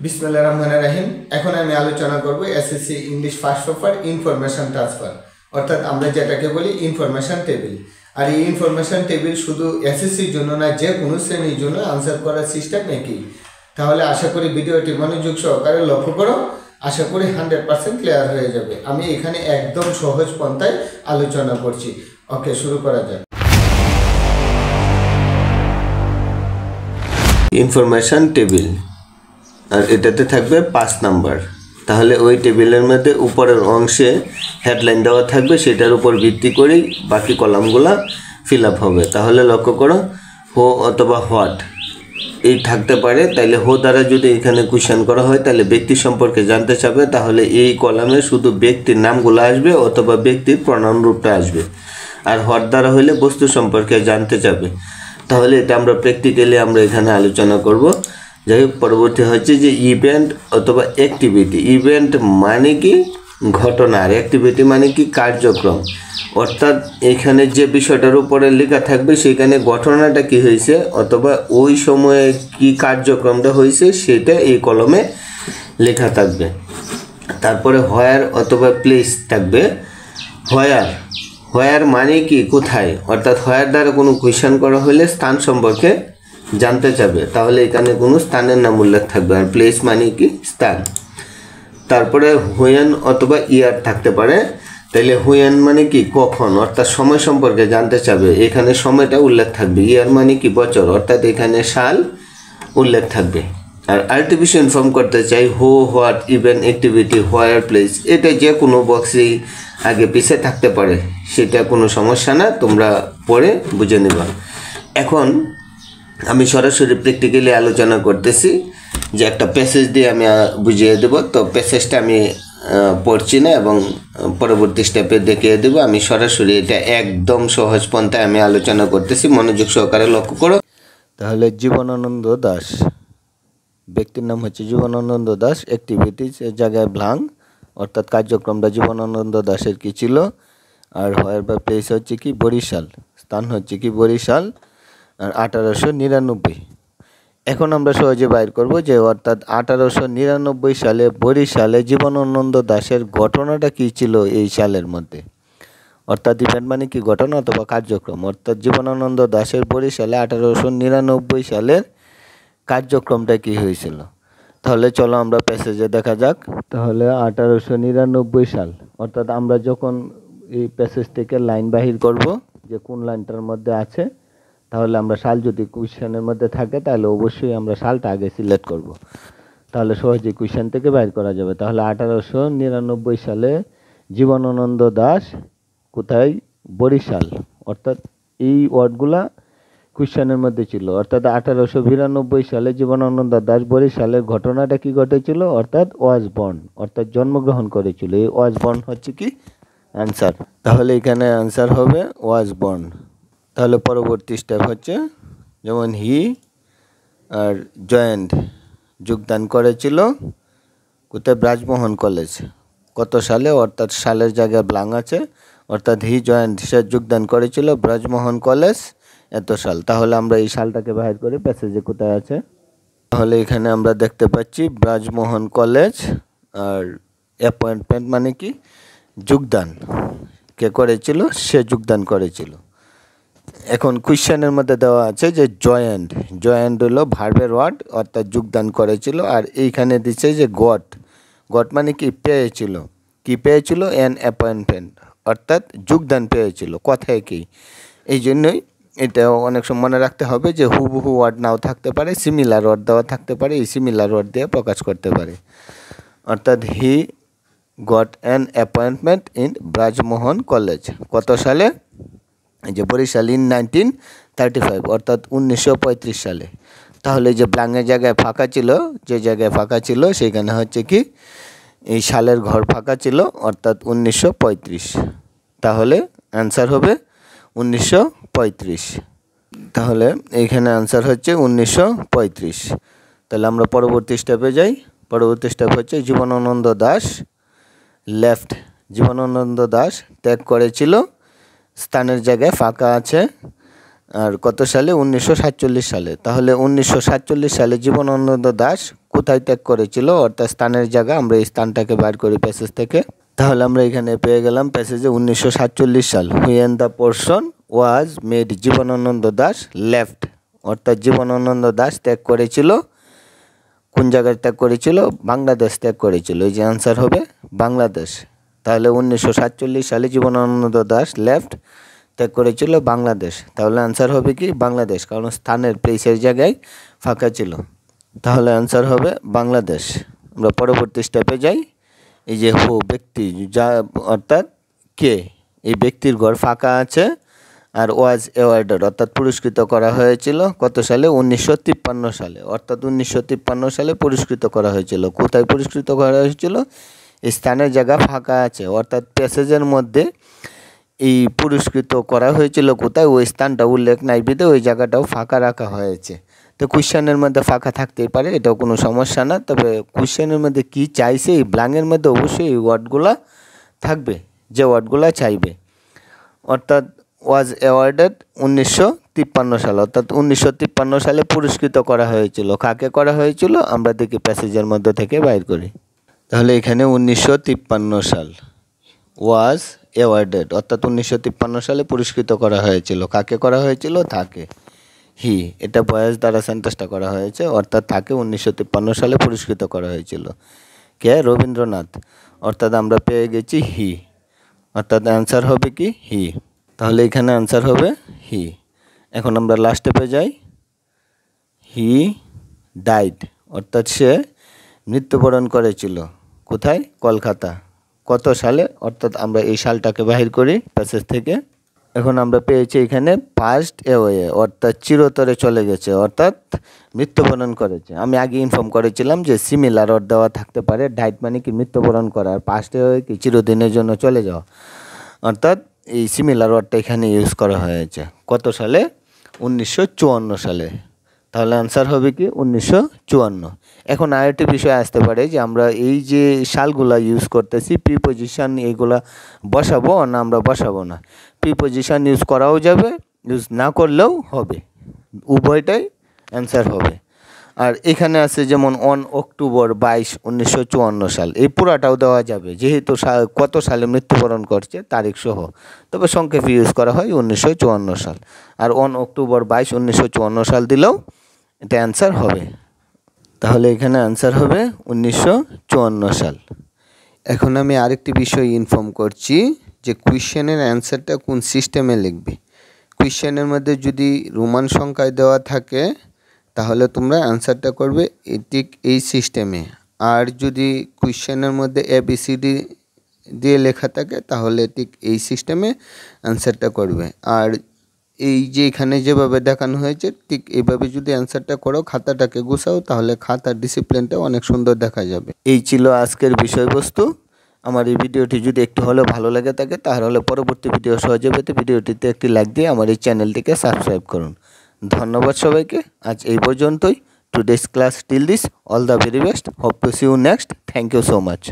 বিসমিল্লাহির রহমানির রহিম। এখন আমি আলোচনা করব SSC English first paper information transfer, অর্থাৎ আমরা যেটাকে বলি ইনফরমেশন টেবিল। আর এই ইনফরমেশন টেবিল শুধু এসএসসির জন্য না, যে কোনো শ্রেণীর জন্য আনসার করার সিস্টেম একই। তাহলে আশা করি ভিডিওটি মনোযোগ সহকারে লক্ষ্য করো, আশা করি 100% ক্লিয়ার হয়ে যাবে। আমি এখানে একদম সহজ পন্থায় আলোচনা করছি। ওকে, শুরু করা যাক। ইনফরমেশন টেবিল, আর এটাতে থাকবে 5 নাম্বার। তাহলে ওই টেবিলের মধ্যে উপরের অংশে হেডলাইন দেওয়া থাকবে, সেটার উপর ভিত্তি করেই বাকি কলামগুলা ফিল আপ হবে। তাহলে লক্ষ্য করো, হো অথবা হোয়াট এই থাকতে পারে। তাইলে হো দ্বারা যদি এখানে কোয়েশ্চেন করা হয় তাহলে ব্যক্তি সম্পর্কে জানতে চাবে, তাহলে এই কলামে শুধু ব্যক্তির নামগুলো আসবে অথবা ব্যক্তির প্রনাউন রূপটা আসবে। আর হোয়াট দ্বারা হইলে বস্তু সম্পর্কে জানতে চাবে। তাহলে এটা আমরা প্র্যাকটিক্যালি আমরা এখানে আলোচনা করব। যাই হোক, পরবর্তী হচ্ছে যে ইভেন্ট অথবা অ্যাক্টিভিটি। ইভেন্ট মানে কি ঘটনা, আর অ্যাক্টিভিটি মানে কি কার্যক্রম। অর্থাৎ এখানে যে বিষয়টার উপরে লেখা থাকবে সেখানে ঘটনাটা কি হয়েছে অথবা ওই সময়ে কি কার্যক্রমটা হয়েছে সেটা এই কলমে লেখা থাকবে। তারপরে হোয়ার অথবা প্লেস থাকবে। হোয়ার মানে কি কোথায়, অর্থাৎ হোয়ার দ্বারা কোনো কোয়েশ্চেন করা হলে স্থান সম্পর্কে জানতে চাবে, তাহলে এখানে কোনো স্থানের নাম উল্লেখ থাকবে। আর প্লেস মানে কি স্থান। তারপরে হুয়েন অথবা ইয়ার থাকতে পারে। তাইলে হুয়েন মানে কি কখন, অর্থাৎ সময় সম্পর্কে জানতে চাবে, এখানে সময়টা উল্লেখ থাকবে। ইয়ার মানে কি বছর, অর্থাৎ এখানে সাল উল্লেখ থাকবে। আর আর্টিফিশিয়াল ইনফর্ম করতে চাই হো, what, event, activity, where, place, এটা যে কোনো বক্সেই আগে পিছে থাকতে পারে, সেটা কোনো সমস্যা না, তোমরা পড়ে বুঝে নেবা। এখন আমি সরাসরি প্র্যাকটিক্যালি আলোচনা করতেছি, যে একটা প্যাসেজ দিয়ে আমি বুঝিয়ে দেব। তো প্যাসেজটা আমি পড়ছি না এবং পরবর্তী স্টেপে দেখিয়ে দেব। আমি সরাসরি এটা একদম সহজ পন্থায় আমি আলোচনা করতেছি, মনোযোগ সহকারে লক্ষ্য করো। তাহলে জীবনানন্দ দাশ, ব্যক্তির নাম হচ্ছে জীবনানন্দ দাশ। অ্যাক্টিভিটিস এর জায়গায় ব্লাং, অর্থাৎ কার্যক্রমটা জীবনানন্দ দাশের কি ছিল। আর হোয়ার বা প্লেস হচ্ছে কি বরিশাল, স্থান হচ্ছে কি বরিশাল। আর 1899। এখন আমরা সহজে বাইর করব যে অর্থাৎ 1899 সালে বরিশালে জীবনানন্দ দাশের ঘটনাটা কী ছিল এই সালের মধ্যে। অর্থাৎ ইভেন্ট মানে কি ঘটনা অথবা কার্যক্রম। অর্থাৎ জীবনানন্দ দাশের বরিশালে 1899 সালের কার্যক্রমটা কী হয়েছিল। তাহলে চলো আমরা প্যাসেজে দেখা যাক। তাহলে 1899 সাল, অর্থাৎ আমরা যখন এই প্যাসেজ থেকে লাইন বাহির করব যে কোন লাইনটার মধ্যে আছে, তাহলে আমরা সাল যদি কোয়েশ্চেনের মধ্যে থাকে তাহলে অবশ্যই আমরা সালটা আগে সিলেক্ট করব, তাহলে সহজেই কোয়েশ্চেন থেকে বাইর করা যাবে। তাহলে 1899 সালে জীবনানন্দ দাশ কোথায়, বরিশাল। অর্থাৎ এই ওয়ার্ডগুলা কোয়েশ্চেনের মধ্যে ছিল। অর্থাৎ 1892 সালে জীবনানন্দ দাশ বরিশালের ঘটনাটা কি ঘটেছিল, অর্থাৎ ওয়াজ বর্ন, অর্থাৎ জন্মগ্রহণ করেছিল। এই ওয়াজ বর্ন হচ্ছে কি অ্যান্সার। তাহলে এখানে অ্যান্সার হবে ওয়াজ বর্ন। তাহলে পরবর্তী স্টেপ হচ্ছে যেমন হি আর জয়েন্ট, যোগদান করেছিল কোথায়, ব্রাজমোহন কলেজ। কত সালে, অর্থাৎ সালের জায়গায় ব্লাং আছে, অর্থাৎ হি জয়েন্ট সে যোগদান করেছিল ব্রাজমোহন কলেজ এত সাল। তাহলে আমরা এই সালটাকে বাহির করে প্যাসেজে কোথায় আছে, তাহলে এখানে আমরা দেখতে পাচ্ছি ব্রাজমোহন কলেজ। আর অ্যাপয়েন্টমেন্ট মানে কি যোগদান, কে করেছিল, সে যোগদান করেছিল। এখন কোয়েশ্চেনের মধ্যে দেওয়া আছে যে জয়েন্ট হলো ভার্বের ওয়ার্ড, অর্থাৎ যোগদান করেছিল। আর এইখানে দিচ্ছে যে গট মানে কি পেয়েছিল, কি পেয়েছিল, অ্যান অ্যাপয়েন্টমেন্ট, অর্থাৎ যোগদান পেয়েছিল। কথায় কি, এই জন্যই এটা অনেক সময় মনে রাখতে হবে যে হুবহু ওয়ার্ড নাও থাকতে পারে, সিমিলার ওয়ার্ড দেওয়া থাকতে পারে, এই সিমিলার ওয়ার্ড দিয়ে প্রকাশ করতে পারে। অর্থাৎ he got an appointment in Brajmohan college কত সালে, এই যে বরিশাল, ইন 1935, অর্থাৎ 1935 সালে। তাহলে যে ব্লাঙ্গের জায়গায় ফাঁকা ছিল, যে জায়গায় ফাঁকা ছিল সেখানে হচ্ছে কি এই সালের ঘর ফাঁকা ছিল, অর্থাৎ 1935। তাহলে অ্যান্সার হবে 1935। তাহলে এইখানে অ্যান্সার হচ্ছে 1935। তাহলে আমরা পরবর্তী স্টেপে যাই। পরবর্তী স্টেপ হচ্ছে জীবনানন্দ দাশ লেফট, জীবনানন্দ দাশ ত্যাগ করেছিল, স্থানের জায়গায় ফাঁকা আছে। আর কত সালে? 1947 সালে। তাহলে 1947 সালে জীবনানন্দ দাশ কোথায় ত্যাগ করেছিল, অর্থাৎ স্থানের জায়গা। আমরা এই স্থানটাকে বার করি প্যাসেজ থেকে। তাহলে আমরা এখানে পেয়ে গেলাম প্যাসেজে 1947 সাল। When the portion was made Jibanananda Das left, অর্থাৎ জীবনানন্দ দাশ ত্যাগ করেছিল। কোন জায়গায় ত্যাগ করেছিল? বাংলাদেশ ত্যাগ করেছিল। এই যে আনসার হবে বাংলাদেশ। তাহলে 1947 সালে জীবনানন্দ দাশ লেফট ত্যাগ করেছিল বাংলাদেশ। তাহলে আনসার হবে কি? বাংলাদেশ, কারণ স্থানের প্লেসের জায়গায় ফাঁকা ছিল। তাহলে আনসার হবে বাংলাদেশ। আমরা পরবর্তী স্টেপে যাই। এই যে হু ব্যক্তি, যা অর্থাৎ কে, এই ব্যক্তির ঘর ফাঁকা আছে। আর ওয়াজ অ্যাওয়ার্ডেড অর্থাৎ পুরস্কৃত করা হয়েছিল কত সালে? 1953 সালে। অর্থাৎ 1953 সালে পুরস্কৃত করা হয়েছিল। কোথায় পুরস্কৃত করা হয়েছিল? এই স্থানের জায়গা ফাঁকা আছে, অর্থাৎ প্যাসেজের মধ্যে এই পুরস্কৃত করা হয়েছিল কোথায়, ওই স্থানটা উল্লেখ নাই বিধে ওই জায়গাটাও ফাঁকা রাখা হয়েছে। তো কোয়েশ্চেনের মধ্যে ফাঁকা থাকতেই পারে, এটাও কোনো সমস্যা না। তবে কোয়েশ্চেনের মধ্যে কি চাইছে এই ব্ল্যাঙ্কের মধ্যে অবশ্যই এই ওয়ার্ডগুলো থাকবে, যে ওয়ার্ডগুলো চাইবে। অর্থাৎ ওয়াজ অ্যাওয়ার্ডেড 1953 সালে, অর্থাৎ 1953 সালে পুরস্কৃত করা হয়েছিল। কাকে করা হয়েছিল? আমরা দেখি প্যাসেজের মধ্যে থেকে বাইর করি। তাহলে এখানে 1953 সাল, ওয়াজ অ্যাওয়ার্ডেড অর্থাৎ 1953 সালে পুরস্কৃত করা হয়েছিল। কাকে করা হয়েছিল? তাকে। হি, এটা বয়স দ্বারা সেন্টেন্সটা করা হয়েছে, অর্থাৎ তাকে 1953 সালে পুরস্কৃত করা হয়েছিল। কে? রবীন্দ্রনাথ। অর্থাৎ আমরা পেয়ে গেছি হি, অর্থাৎ অ্যান্সার হবে কি? হি। তাহলে এখানে অ্যান্সার হবে হি। এখন আমরা লাস্ট স্টেপে যাই। হি ডাইড, অর্থাৎ সে মৃত্যুবরণ করেছিল। কোথায়? কলকাতা। কত সালে? অর্থাৎ আমরা এই সালটাকে বাহির করি প্যাসেজ থেকে। এখন আমরা পেয়েছি এখানে পাস্ট অ্যাওয়ে, অর্থাৎ চিরতরে চলে গেছে, অর্থাৎ মৃত্যুবরণ করেছে। আমি আগে ইনফর্ম করেছিলাম যে সিমিলার অর্থ দেওয়া থাকতে পারে। ডাইট মানে কি? মৃত্যুবরণ করা। আর পাস্ট অ্যাওয়ে কি? চিরদিনের জন্য চলে যাওয়া। অর্থাৎ এই সিমিলার ওয়ার্ডটা এখানে ইউজ করা হয়েছে। কত সালে? 1954 সালে। তাহলে অ্যান্সার হবে কি? 1954। এখন আরেকটি বিষয় আসতে পারে যে আমরা এই যে সালগুলা ইউজ করতেছি, প্রিপোজিশন এইগুলা বসাবো না আমরা বসাবো না। প্রিপোজিশন ইউজ করাও যাবে, ইউজ না করলেও হবে, উভয়টাই অ্যান্সার হবে। আর এখানে আছে যেমন 1 অক্টোবর 22, 1954 সাল, এই পুরাটাও দেওয়া যাবে, যেহেতু কত সালে মৃত্যুবরণ করছে তারিখ সহ। তবে সংক্ষেপে ইউজ করা হয় 1954 সাল। আর 1 অক্টোবর 22, 1954 সাল দিলেও এটা অ্যান্সার হবে। তাহলে এখানে অ্যান্সার হবে 1954 সাল। এখন আমি আরেকটি বিষয় ইনফর্ম করছি যে কোয়েশ্চেনের অ্যান্সারটা কোন সিস্টেমে লিখবে। কোয়েশ্চেনের মধ্যে যদি রোমান সংখ্যায় দেওয়া থাকে তাহলে তোমরা অ্যান্সারটা করবে ঠিক এই সিস্টেমে। আর যদি কোয়েশ্চেনের মধ্যে ABCD দিয়ে লেখা থাকে তাহলে ঠিক এই সিস্টেমে অ্যান্সারটা করবে। আর এই যে এখানে যেভাবে দেখানো হয়েছে ঠিক এইভাবে যদি অ্যান্সারটা করো, খাতাটাকে গুছাও, তাহলে খাতার ডিসিপ্লিনটা অনেক সুন্দর দেখা যাবে। এই ছিল আজকের বিষয়বস্তু। আমার এই ভিডিওটি যদি একটু হলেও ভালো লাগে থাকে তাহলে পরবর্তী ভিডিও সহজে পেতে ভিডিওটিতে একটি লাইক দিয়ে আমার এই চ্যানেলটিকে সাবস্ক্রাইব করুন। ধন্যবাদ সবাইকে। আজ এই পর্যন্তই। Today's class till this, all the very best, hope to see you next. Thank you so much.